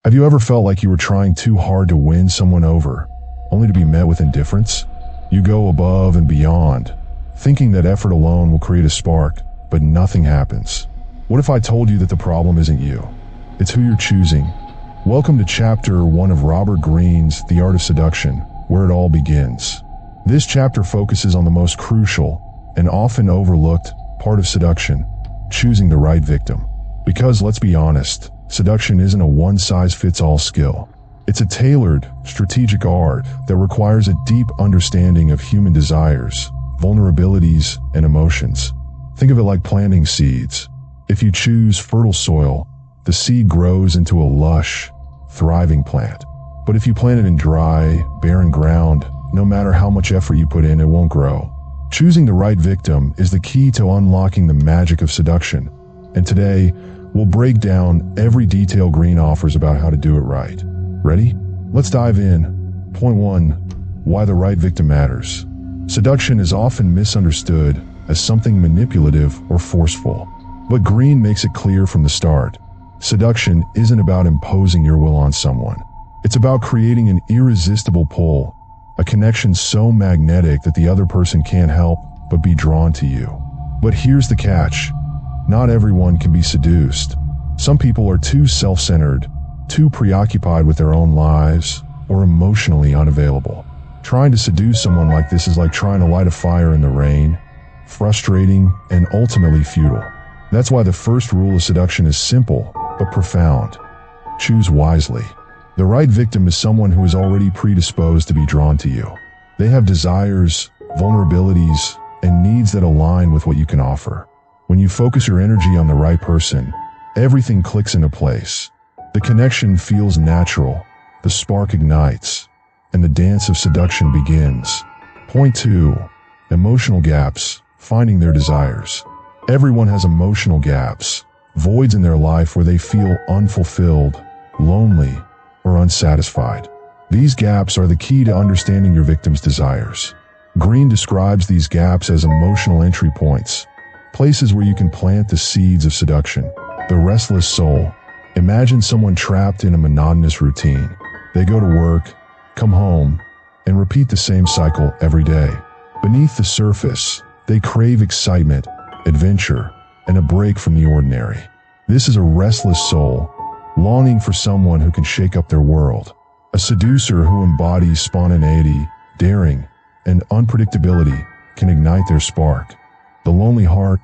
Have you ever felt like you were trying too hard to win someone over, only to be met with indifference? You go above and beyond, thinking that effort alone will create a spark, but nothing happens. What if I told you that the problem isn't you? It's who you're choosing. Welcome to Chapter 1 of Robert Greene's The Art of Seduction, where it all begins. This chapter focuses on the most crucial and often overlooked part of seduction, choosing the right victim. Because let's be honest, seduction isn't a one-size-fits-all skill. It's a tailored, strategic art that requires a deep understanding of human desires, vulnerabilities, and emotions. Think of it like planting seeds. If you choose fertile soil, the seed grows into a lush, thriving plant. But if you plant it in dry, barren ground, no matter how much effort you put in, it won't grow. Choosing the right victim is the key to unlocking the magic of seduction. And today, we'll break down every detail Greene offers about how to do it right. Ready? Let's dive in. Point 1. Why the right victim matters. Seduction is often misunderstood as something manipulative or forceful. But Greene makes it clear from the start. Seduction isn't about imposing your will on someone. It's about creating an irresistible pull, a connection so magnetic that the other person can't help but be drawn to you. But here's the catch. Not everyone can be seduced. Some people are too self-centered, too preoccupied with their own lives, or emotionally unavailable. Trying to seduce someone like this is like trying to light a fire in the rain, frustrating and ultimately futile. That's why the first rule of seduction is simple but profound. Choose wisely. The right victim is someone who is already predisposed to be drawn to you. They have desires, vulnerabilities, and needs that align with what you can offer. When you focus your energy on the right person, everything clicks into place. The connection feels natural, the spark ignites, and the dance of seduction begins. Point 2. Emotional gaps, finding their desires. Everyone has emotional gaps, voids in their life where they feel unfulfilled, lonely, or unsatisfied. These gaps are the key to understanding your victim's desires. Greene describes these gaps as emotional entry points, places where you can plant the seeds of seduction. The restless soul. Imagine someone trapped in a monotonous routine. They go to work, come home, and repeat the same cycle every day. Beneath the surface, they crave excitement, adventure, and a break from the ordinary. This is a restless soul, longing for someone who can shake up their world. A seducer who embodies spontaneity, daring, and unpredictability can ignite their spark. The lonely heart,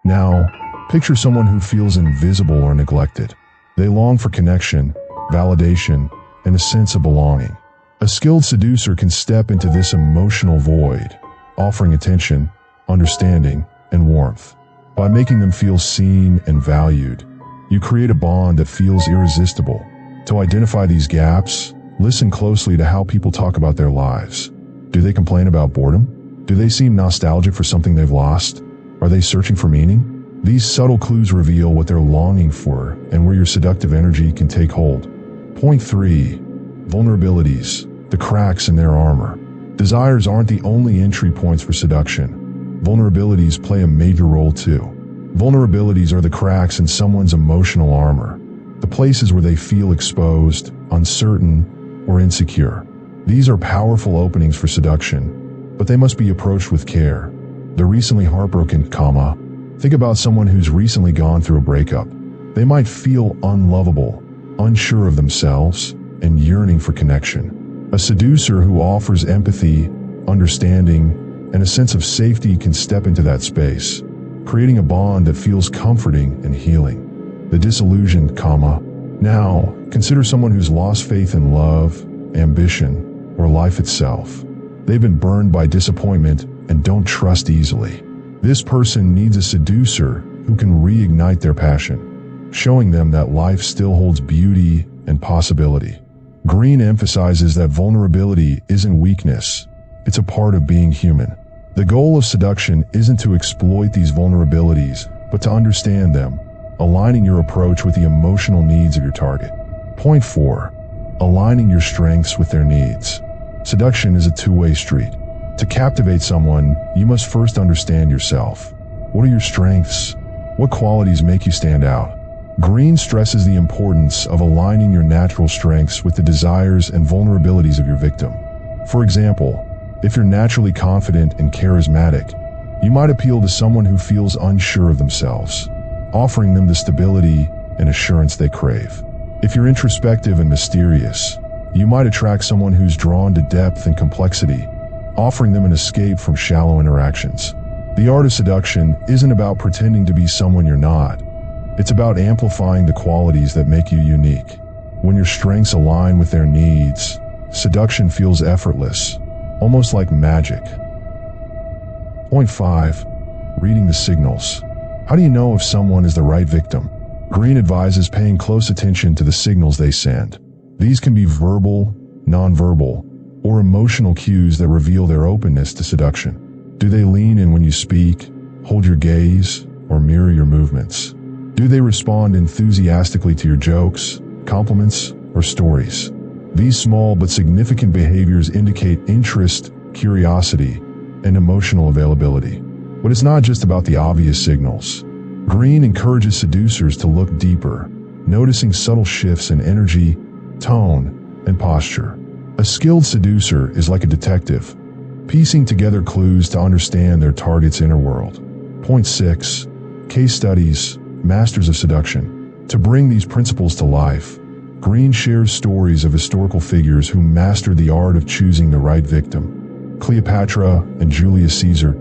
Now, picture someone who feels invisible or neglected. They long for connection, validation, and a sense of belonging. A skilled seducer can step into this emotional void, offering attention, understanding, and warmth. By making them feel seen and valued, you create a bond that feels irresistible. To identify these gaps, listen closely to how people talk about their lives. Do they complain about boredom? Do they seem nostalgic for something they've lost? Are they searching for meaning? These subtle clues reveal what they're longing for and where your seductive energy can take hold. Point 3. Vulnerabilities, the cracks in their armor. Desires aren't the only entry points for seduction. Vulnerabilities play a major role too. Vulnerabilities are the cracks in someone's emotional armor, the places where they feel exposed, uncertain, or insecure. These are powerful openings for seduction, but they must be approached with care. The recently heartbroken, think about someone who's recently gone through a breakup. They might feel unlovable, unsure of themselves, and yearning for connection. A seducer who offers empathy, understanding, and a sense of safety can step into that space, creating a bond that feels comforting and healing. The disillusioned, Now, consider someone who's lost faith in love, ambition, or life itself. They've been burned by disappointment and don't trust easily. This person needs a seducer who can reignite their passion, showing them that life still holds beauty and possibility. Greene emphasizes that vulnerability isn't weakness, it's a part of being human. The goal of seduction isn't to exploit these vulnerabilities, but to understand them, aligning your approach with the emotional needs of your target. Point 4. Aligning your strengths with their needs. Seduction is a two-way street. To captivate someone, you must first understand yourself. What are your strengths? What qualities make you stand out? Greene stresses the importance of aligning your natural strengths with the desires and vulnerabilities of your victim. For example, if you're naturally confident and charismatic, you might appeal to someone who feels unsure of themselves, offering them the stability and assurance they crave. If you're introspective and mysterious, you might attract someone who's drawn to depth and complexity, offering them an escape from shallow interactions. The art of seduction isn't about pretending to be someone you're not. It's about amplifying the qualities that make you unique. When your strengths align with their needs, seduction feels effortless, almost like magic. Point 5. Reading the signals. How do you know if someone is the right victim? Greene advises paying close attention to the signals they send. These can be verbal, nonverbal, or emotional cues that reveal their openness to seduction. Do they lean in when you speak, hold your gaze, or mirror your movements? Do they respond enthusiastically to your jokes, compliments, or stories? These small but significant behaviors indicate interest, curiosity, and emotional availability. But it's not just about the obvious signals. Greene encourages seducers to look deeper, noticing subtle shifts in energy, tone, and posture. A skilled seducer is like a detective, piecing together clues to understand their target's inner world. Point 6. Case studies, masters of seduction. To bring these principles to life, Greene shares stories of historical figures who mastered the art of choosing the right victim. Cleopatra and Julius Caesar,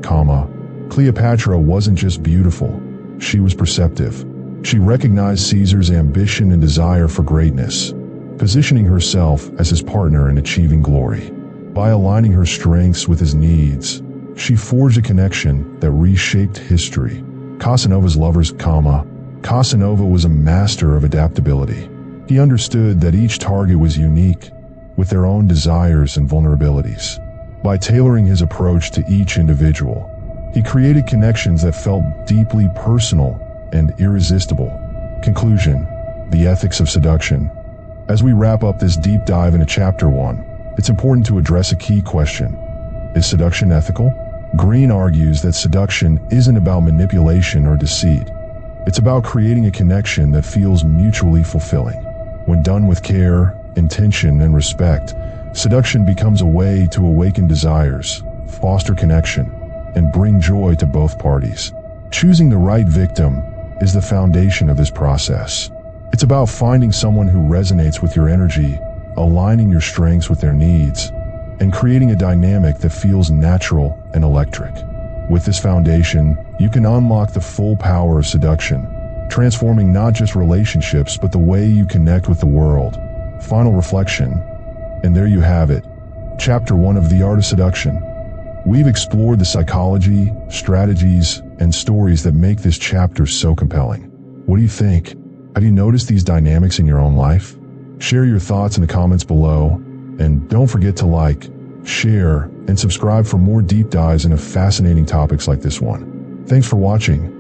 Cleopatra wasn't just beautiful, she was perceptive. She recognized Caesar's ambition and desire for greatness, positioning herself as his partner in achieving glory. By aligning her strengths with his needs, she forged a connection that reshaped history. Casanova's lovers, Casanova was a master of adaptability. He understood that each target was unique, with their own desires and vulnerabilities. By tailoring his approach to each individual, he created connections that felt deeply personal and irresistible. Conclusion: the ethics of seduction. As we wrap up this deep dive into Chapter 1, it's important to address a key question. Is seduction ethical? Greene argues that seduction isn't about manipulation or deceit. It's about creating a connection that feels mutually fulfilling. When done with care, intention, and respect, seduction becomes a way to awaken desires, foster connection, and bring joy to both parties. Choosing the right victim is the foundation of this process. It's about finding someone who resonates with your energy, aligning your strengths with their needs, and creating a dynamic that feels natural and electric. With this foundation, you can unlock the full power of seduction, transforming not just relationships but the way you connect with the world. Final reflection, and there you have it, Chapter 1 of The Art of Seduction. We've explored the psychology, strategies, and stories that make this chapter so compelling. What do you think? Have you noticed these dynamics in your own life? Share your thoughts in the comments below, and don't forget to like, share, and subscribe for more deep dives into fascinating topics like this one. Thanks for watching.